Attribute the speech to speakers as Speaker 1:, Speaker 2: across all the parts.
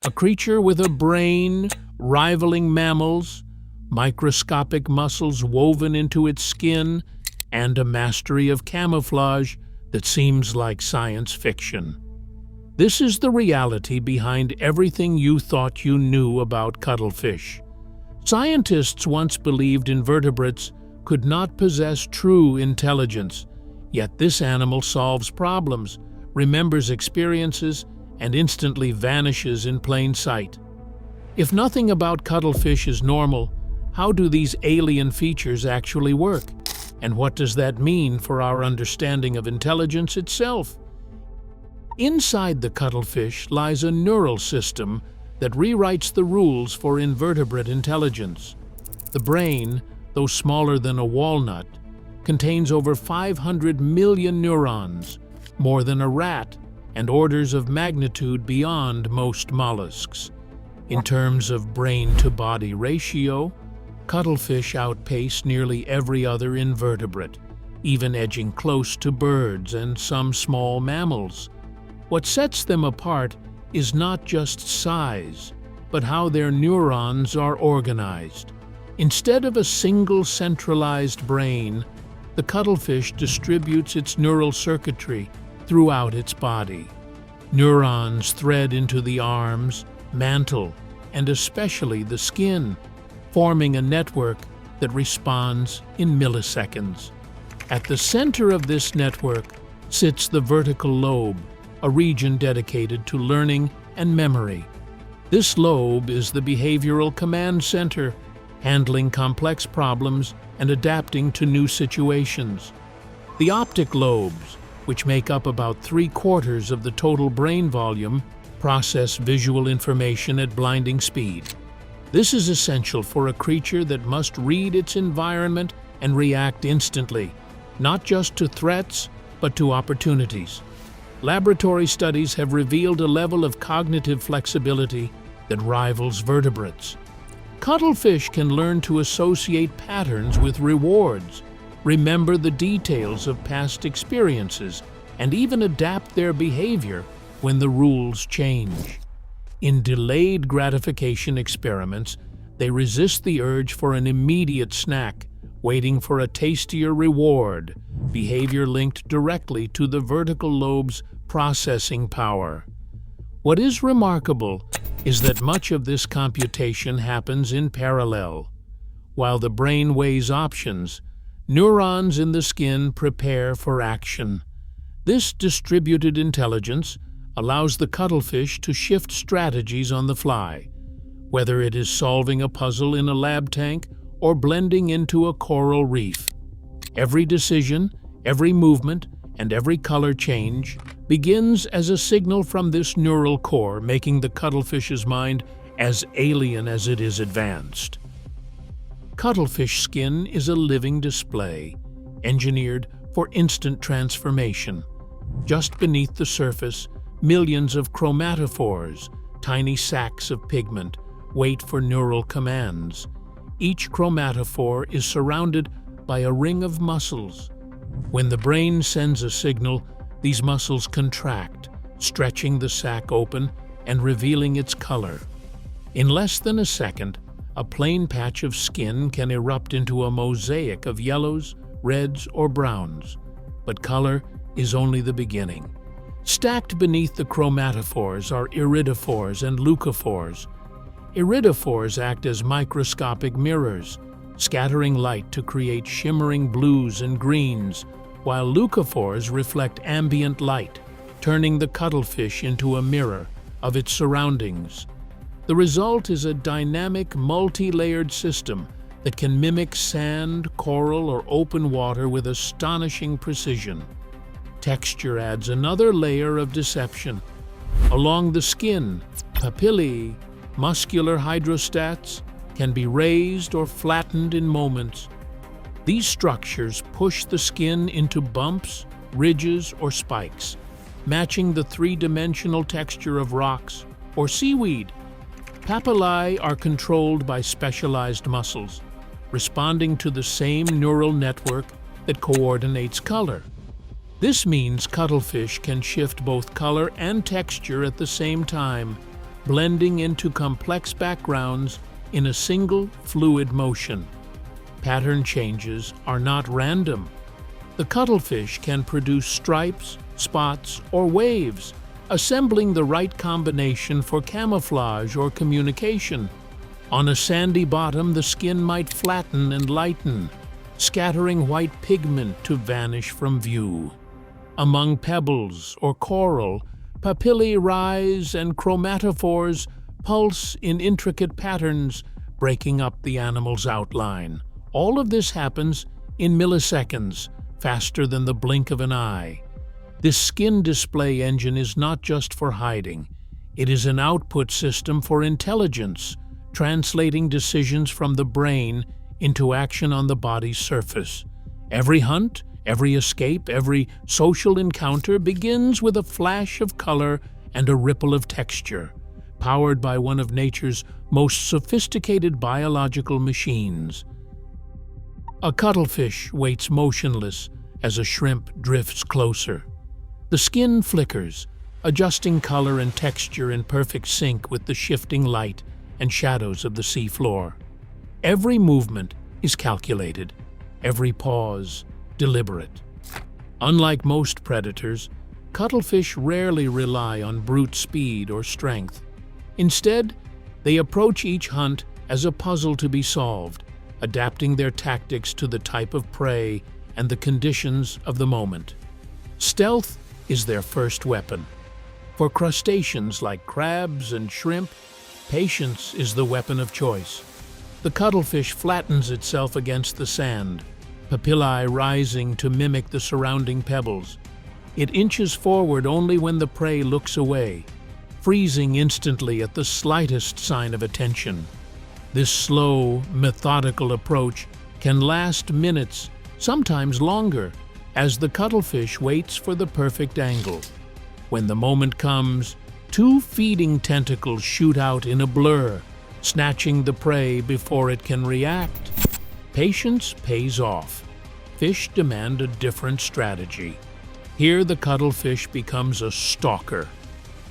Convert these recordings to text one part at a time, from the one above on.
Speaker 1: A creature with a brain rivaling mammals, microscopic muscles woven into its skin, and a mastery of camouflage that seems like science fiction. This is the reality behind everything you thought you knew about cuttlefish. Scientists once believed invertebrates could not possess true intelligence, yet this animal solves problems, remembers experiences, and instantly vanishes in plain sight. If nothing about cuttlefish is normal, how do these alien features actually work? And what does that mean for our understanding of intelligence itself? Inside the cuttlefish lies a neural system that rewrites the rules for invertebrate intelligence. The brain, though smaller than a walnut, contains over 500 million neurons, more than a rat, and orders of magnitude beyond most mollusks. In terms of brain-to-body ratio, cuttlefish outpace nearly every other invertebrate, even edging close to birds and some small mammals. What sets them apart is not just size, but how their neurons are organized. Instead of a single centralized brain, the cuttlefish distributes its neural circuitry throughout its body. Neurons thread into the arms, mantle, and especially the skin, forming a network that responds in milliseconds. At the center of this network sits the vertical lobe, a region dedicated to learning and memory. This lobe is the behavioral command center, handling complex problems and adapting to new situations. The optic lobes, which make up about 3/4 of the total brain volume, process visual information at blinding speed. This is essential for a creature that must read its environment and react instantly, not just to threats, but to opportunities. Laboratory studies have revealed a level of cognitive flexibility that rivals vertebrates. Cuttlefish can learn to associate patterns with rewards, remember the details of past experiences, and even adapt their behavior when the rules change. In delayed gratification experiments, they resist the urge for an immediate snack, waiting for a tastier reward, behavior linked directly to the vertical lobe's processing power. What is remarkable is that much of this computation happens in parallel. While the brain weighs options, neurons in the skin prepare for action. This distributed intelligence allows the cuttlefish to shift strategies on the fly, whether it is solving a puzzle in a lab tank or blending into a coral reef. Every decision, every movement, and every color change begins as a signal from this neural core, making the cuttlefish's mind as alien as it is advanced. Cuttlefish skin is a living display, engineered for instant transformation. Just beneath the surface, millions of chromatophores, tiny sacs of pigment, wait for neural commands. Each chromatophore is surrounded by a ring of muscles. When the brain sends a signal, these muscles contract, stretching the sac open and revealing its color. In less than a second, a plain patch of skin can erupt into a mosaic of yellows, reds, or browns. But color is only the beginning. Stacked beneath the chromatophores are iridophores and leucophores. Iridophores act as microscopic mirrors, scattering light to create shimmering blues and greens, while leucophores reflect ambient light, turning the cuttlefish into a mirror of its surroundings. The result is a dynamic, multi-layered system that can mimic sand, coral, or open water with astonishing precision. Texture adds another layer of deception. Along the skin, papillae, muscular hydrostats, can be raised or flattened in moments. These structures push the skin into bumps, ridges, or spikes, matching the three-dimensional texture of rocks or seaweed. Papillae are controlled by specialized muscles, responding to the same neural network that coordinates color. This means cuttlefish can shift both color and texture at the same time, blending into complex backgrounds in a single fluid motion. Pattern changes are not random. The cuttlefish can produce stripes, spots, or waves, assembling the right combination for camouflage or communication. On a sandy bottom, the skin might flatten and lighten, scattering white pigment to vanish from view. Among pebbles or coral, papillae rise and chromatophores pulse in intricate patterns, breaking up the animal's outline. All of this happens in milliseconds, faster than the blink of an eye. This skin display engine is not just for hiding. It is an output system for intelligence, translating decisions from the brain into action on the body's surface. Every hunt, every escape, every social encounter begins with a flash of color and a ripple of texture, powered by one of nature's most sophisticated biological machines. A cuttlefish waits motionless as a shrimp drifts closer. The skin flickers, adjusting color and texture in perfect sync with the shifting light and shadows of the seafloor. Every movement is calculated, every pause deliberate. Unlike most predators, cuttlefish rarely rely on brute speed or strength. Instead, they approach each hunt as a puzzle to be solved, adapting their tactics to the type of prey and the conditions of the moment. Stealth is their first weapon. For crustaceans like crabs and shrimp, patience is the weapon of choice. The cuttlefish flattens itself against the sand, papillae rising to mimic the surrounding pebbles. It inches forward only when the prey looks away, freezing instantly at the slightest sign of attention. This slow, methodical approach can last minutes, sometimes longer, as the cuttlefish waits for the perfect angle. When the moment comes, two feeding tentacles shoot out in a blur, snatching the prey before it can react. Patience pays off. Fish demand a different strategy. Here the cuttlefish becomes a stalker,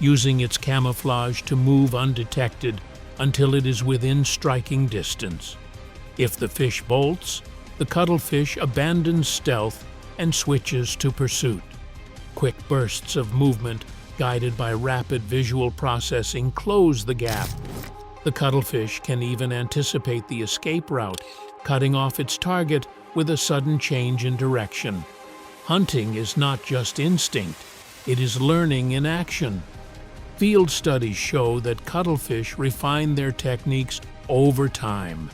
Speaker 1: using its camouflage to move undetected until it is within striking distance. If the fish bolts, the cuttlefish abandons stealth and switches to pursuit. Quick bursts of movement, guided by rapid visual processing, close the gap. The cuttlefish can even anticipate the escape route, cutting off its target with a sudden change in direction. Hunting is not just instinct, it is learning in action. Field studies show that cuttlefish refine their techniques over time,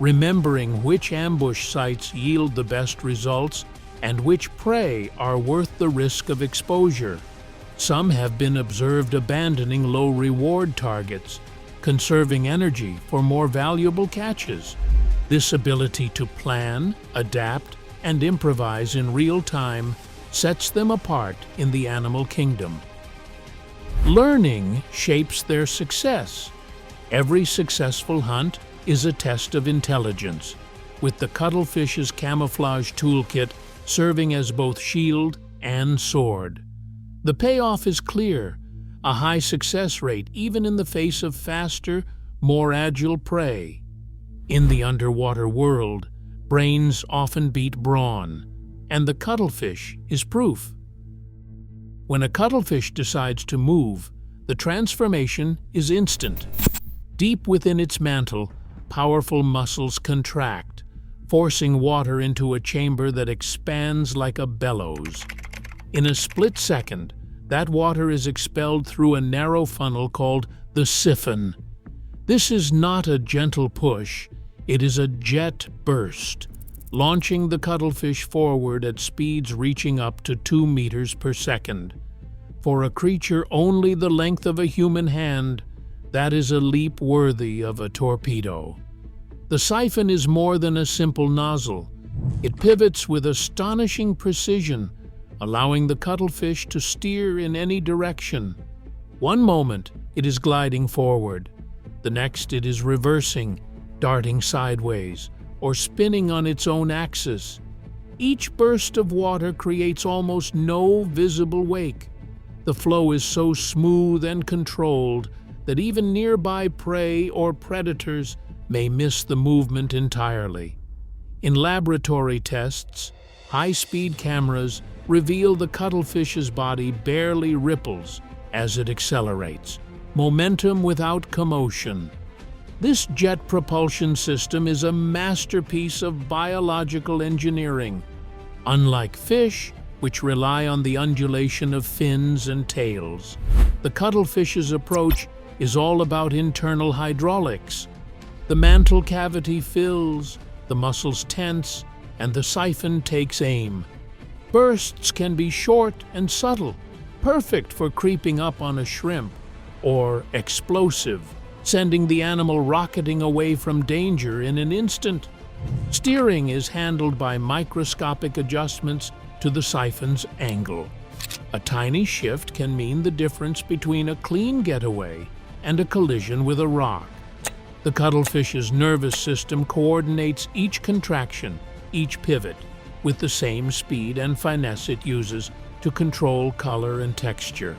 Speaker 1: remembering which ambush sites yield the best results and which prey are worth the risk of exposure. Some have been observed abandoning low-reward targets, conserving energy for more valuable catches. This ability to plan, adapt, and improvise in real time sets them apart in the animal kingdom. Learning shapes their success. Every successful hunt is a test of intelligence, with the cuttlefish's camouflage toolkit serving as both shield and sword. The payoff is clear, a high success rate even in the face of faster, more agile prey. In the underwater world, brains often beat brawn, and the cuttlefish is proof. When a cuttlefish decides to move, the transformation is instant. Deep within its mantle, powerful muscles contract, forcing water into a chamber that expands like a bellows. In a split second, that water is expelled through a narrow funnel called the siphon. This is not a gentle push, it is a jet burst, launching the cuttlefish forward at speeds reaching up to 2 meters per second. For a creature only the length of a human hand, that is a leap worthy of a torpedo. The siphon is more than a simple nozzle. It pivots with astonishing precision, allowing the cuttlefish to steer in any direction. One moment, it is gliding forward. The next, it is reversing, darting sideways, or spinning on its own axis. Each burst of water creates almost no visible wake. The flow is so smooth and controlled that even nearby prey or predators may miss the movement entirely. In laboratory tests, high-speed cameras reveal the cuttlefish's body barely ripples as it accelerates, momentum without commotion. This jet propulsion system is a masterpiece of biological engineering. Unlike fish, which rely on the undulation of fins and tails, the cuttlefish's approach is all about internal hydraulics. The mantle cavity fills, the muscles tense, and the siphon takes aim. Bursts can be short and subtle, perfect for creeping up on a shrimp, or explosive, sending the animal rocketing away from danger in an instant. Steering is handled by microscopic adjustments to the siphon's angle. A tiny shift can mean the difference between a clean getaway and a collision with a rock. The cuttlefish's nervous system coordinates each contraction, each pivot, with the same speed and finesse it uses to control color and texture.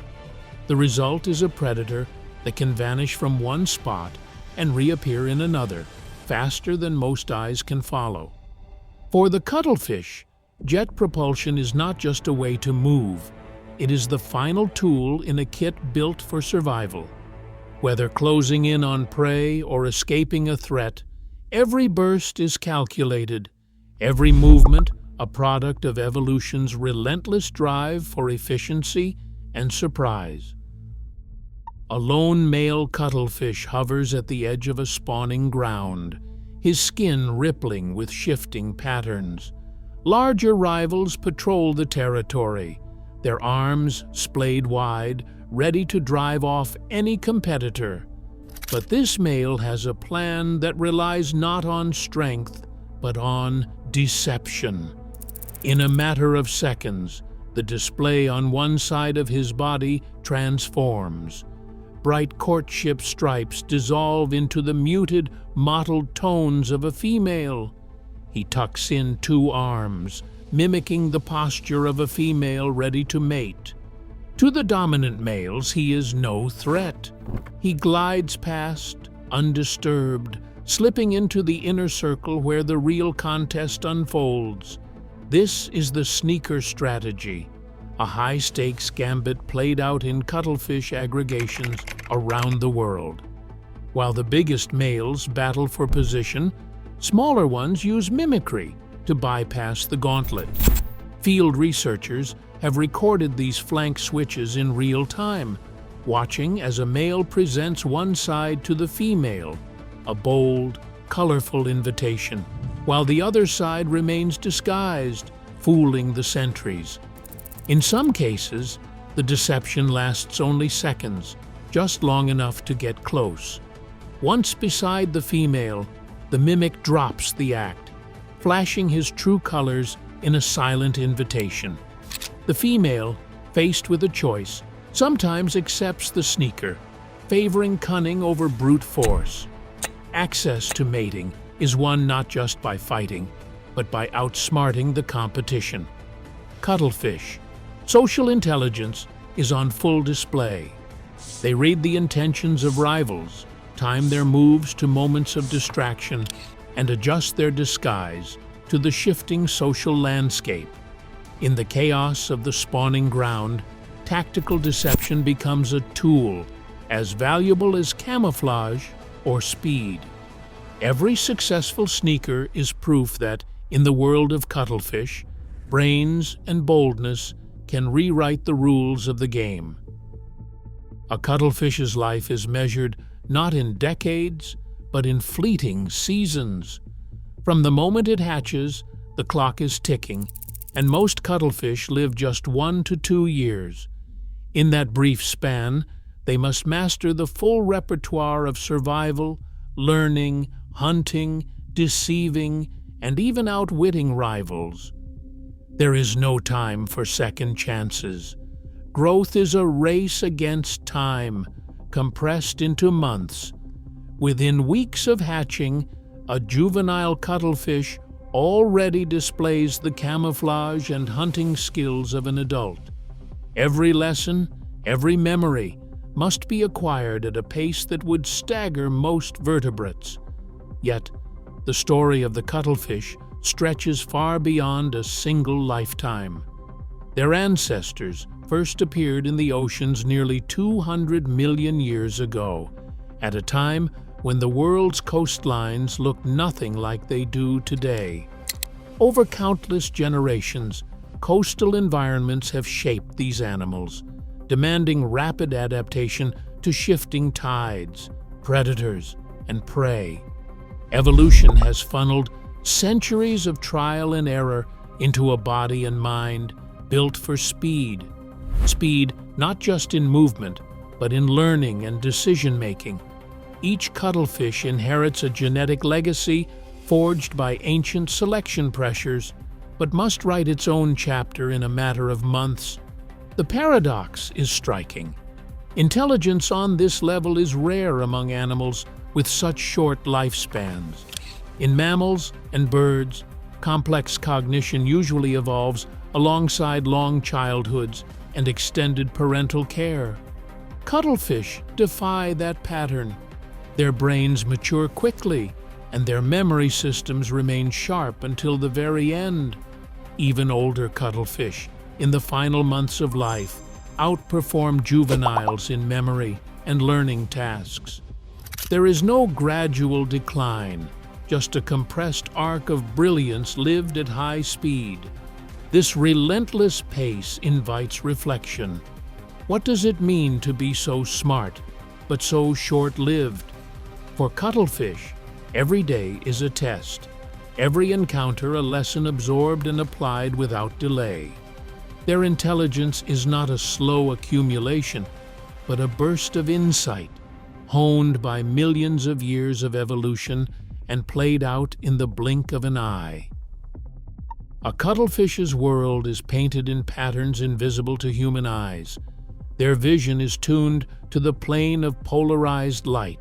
Speaker 1: The result is a predator that can vanish from one spot and reappear in another, faster than most eyes can follow. For the cuttlefish, jet propulsion is not just a way to move. It is the final tool in a kit built for survival. Whether closing in on prey or escaping a threat, every burst is calculated, every movement a product of evolution's relentless drive for efficiency and surprise. A lone male cuttlefish hovers at the edge of a spawning ground, his skin rippling with shifting patterns. Larger rivals patrol the territory, their arms splayed wide, ready to drive off any competitor. But this male has a plan that relies not on strength, but on deception. In a matter of seconds, the display on one side of his body transforms. Bright courtship stripes dissolve into the muted, mottled tones of a female. He tucks in two arms, mimicking the posture of a female ready to mate. To the dominant males, he is no threat. He glides past, undisturbed, slipping into the inner circle where the real contest unfolds. This is the sneaker strategy, a high-stakes gambit played out in cuttlefish aggregations around the world. While the biggest males battle for position, smaller ones use mimicry to bypass the gauntlet. Field researchers have recorded these flank switches in real time, watching as a male presents one side to the female, a bold, colorful invitation, while the other side remains disguised, fooling the sentries. In some cases, the deception lasts only seconds, just long enough to get close. Once beside the female, the mimic drops the act, flashing his true colors in a silent invitation. The female, faced with a choice, sometimes accepts the sneaker, favoring cunning over brute force. Access to mating is won not just by fighting, but by outsmarting the competition. Cuttlefish. Social intelligence is on full display. They read the intentions of rivals, time their moves to moments of distraction, and adjust their disguise to the shifting social landscape. In the chaos of the spawning ground, tactical deception becomes a tool as valuable as camouflage or speed. Every successful sneaker is proof that, in the world of cuttlefish, brains and boldness can rewrite the rules of the game. A cuttlefish's life is measured not in decades, but in fleeting seasons. From the moment it hatches, the clock is ticking, and most cuttlefish live just 1 to 2 years. In that brief span, they must master the full repertoire of survival, learning, hunting, deceiving, and even outwitting rivals. There is no time for second chances. Growth is a race against time, compressed into months. Within weeks of hatching, a juvenile cuttlefish already displays the camouflage and hunting skills of an adult. Every lesson, every memory, must be acquired at a pace that would stagger most vertebrates. Yet, the story of the cuttlefish stretches far beyond a single lifetime. Their ancestors first appeared in the oceans nearly 200 million years ago, at a time when the world's coastlines looked nothing like they do today. Over countless generations, coastal environments have shaped these animals, demanding rapid adaptation to shifting tides, predators, and prey. Evolution has funneled centuries of trial and error into a body and mind built for speed. Speed not just in movement, but in learning and decision-making. Each cuttlefish inherits a genetic legacy forged by ancient selection pressures, but must write its own chapter in a matter of months. The paradox is striking. Intelligence on this level is rare among animals with such short lifespans. In mammals and birds, complex cognition usually evolves alongside long childhoods and extended parental care. Cuttlefish defy that pattern. Their brains mature quickly, and their memory systems remain sharp until the very end. Even older cuttlefish, in the final months of life, outperform juveniles in memory and learning tasks. There is no gradual decline, just a compressed arc of brilliance lived at high speed. This relentless pace invites reflection. What does it mean to be so smart, but so short-lived? For cuttlefish, every day is a test. Every encounter a lesson absorbed and applied without delay. Their intelligence is not a slow accumulation, but a burst of insight, honed by millions of years of evolution and played out in the blink of an eye. A cuttlefish's world is painted in patterns invisible to human eyes. Their vision is tuned to the plane of polarized light,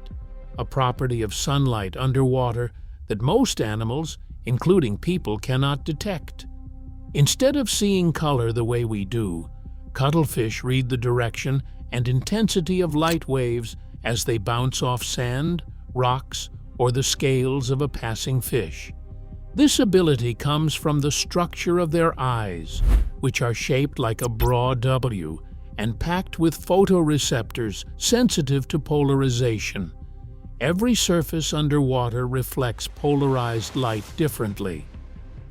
Speaker 1: a property of sunlight underwater that most animals, including people, cannot detect. Instead of seeing color the way we do, cuttlefish read the direction and intensity of light waves as they bounce off sand, rocks, or the scales of a passing fish. This ability comes from the structure of their eyes, which are shaped like a broad W and packed with photoreceptors sensitive to polarization. Every surface underwater reflects polarized light differently.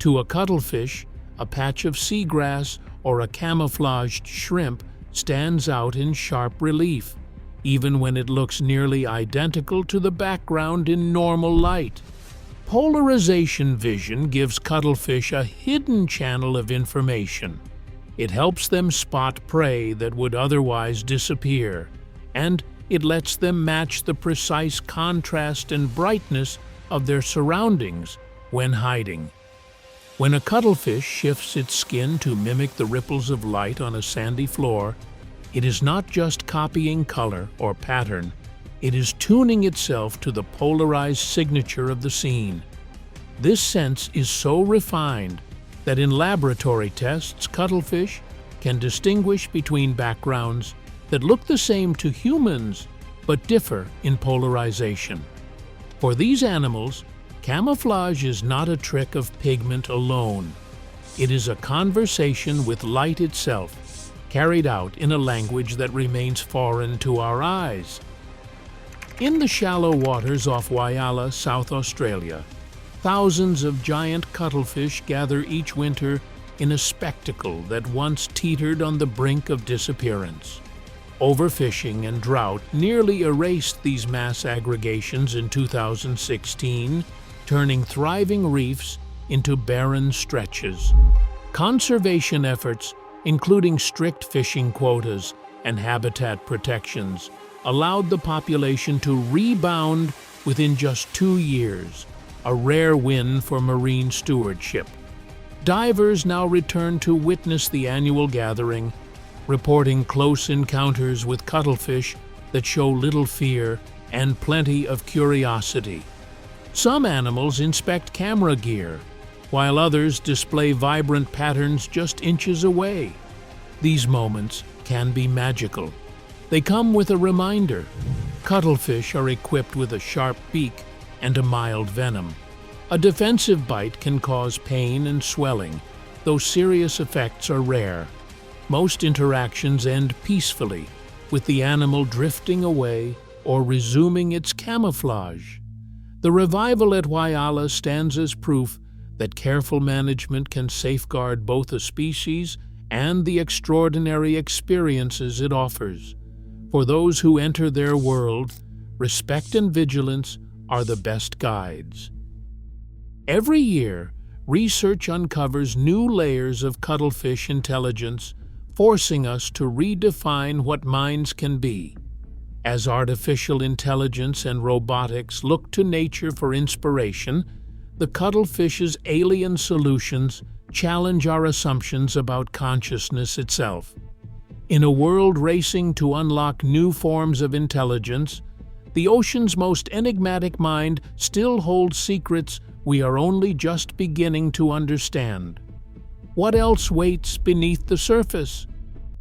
Speaker 1: To a cuttlefish, a patch of seagrass or a camouflaged shrimp stands out in sharp relief, even when it looks nearly identical to the background in normal light. Polarization vision gives cuttlefish a hidden channel of information. It helps them spot prey that would otherwise disappear, and it lets them match the precise contrast and brightness of their surroundings when hiding. When a cuttlefish shifts its skin to mimic the ripples of light on a sandy floor, it is not just copying color or pattern, it is tuning itself to the polarized signature of the scene. This sense is so refined that in laboratory tests, cuttlefish can distinguish between backgrounds that look the same to humans but differ in polarization. For these animals, camouflage is not a trick of pigment alone. It is a conversation with light itself, carried out in a language that remains foreign to our eyes. In the shallow waters off Whyalla, South Australia, thousands of giant cuttlefish gather each winter in a spectacle that once teetered on the brink of disappearance. Overfishing and drought nearly erased these mass aggregations in 2016, turning thriving reefs into barren stretches. Conservation efforts, including strict fishing quotas and habitat protections, allowed the population to rebound within just 2 years, a rare win for marine stewardship. Divers now return to witness the annual gathering, reporting close encounters with cuttlefish that show little fear and plenty of curiosity. Some animals inspect camera gear, while others display vibrant patterns just inches away. These moments can be magical. They come with a reminder. Cuttlefish are equipped with a sharp beak and a mild venom. A defensive bite can cause pain and swelling, though serious effects are rare. Most interactions end peacefully, with the animal drifting away or resuming its camouflage. The revival at Whyalla stands as proof that careful management can safeguard both a species and the extraordinary experiences it offers. For those who enter their world, respect and vigilance are the best guides. Every year, research uncovers new layers of cuttlefish intelligence, forcing us to redefine what minds can be. As artificial intelligence and robotics look to nature for inspiration, the cuttlefish's alien solutions challenge our assumptions about consciousness itself. In a world racing to unlock new forms of intelligence, the ocean's most enigmatic mind still holds secrets we are only just beginning to understand. What else waits beneath the surface?